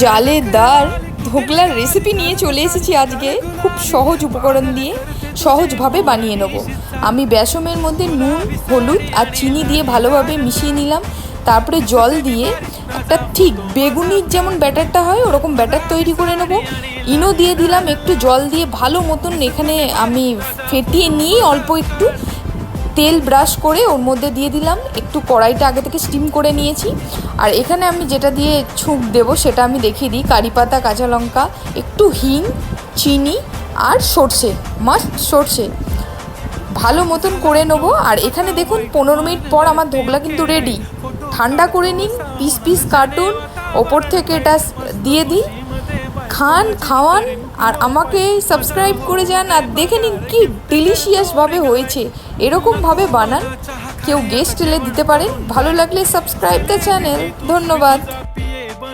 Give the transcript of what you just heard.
জালেদার ধোকলার recipe নিয়ে চলে এসেছি আজকে। খুব সহজ উপকরণ দিয়ে সহজভাবে বানিয়ে নেব। আমি বেসমের মধ্যে নুন, হলুদ আর চিনি দিয়ে ভালোভাবে মিশিয়ে নিলাম। তারপরে জল দিয়ে একটা ঠিক বেগুনির যেমন ব্যাটারটা হয় ওরকম ব্যাটার তৈরি করে নেব। ইনো দিয়ে দিলাম, একটু জল দিয়ে ভালো মতন এখানে আমি ফেটিয়ে নিয়ে অল্প একটু তেল ব্রাশ করে ওর মধ্যে দিয়ে দিলাম। একটু কড়াইটা আগে থেকে স্টিম করে নিয়েছি। আর এখানে আমি যেটা দিয়ে ছুঁক দেবো সেটা আমি দেখিয়ে দিই। কারি পাতা, কাঁচা লঙ্কা, একটু হিং, চিনি আর সর্ষে, মাস্ট সর্ষে ভালো মতন করে নেবো। আর এখানে দেখুন 15 মিনিট পর আমার ধোকলা কিন্তু রেডি। ঠান্ডা করে নিন, পিস পিস কাটুন, ওপর থেকে এটা দিয়ে দিই, খান, খাওয়ান আর আমাকে সাবস্ক্রাইব করে যান। আর দেখে নিন কি ডিলিশিয়াসভাবে হয়েছে। এরকমভাবে বানান, কেউ গেস্ট এলে দিতে পারেন। ভালো লাগলে সাবস্ক্রাইব দ্য চ্যানেল। ধন্যবাদ।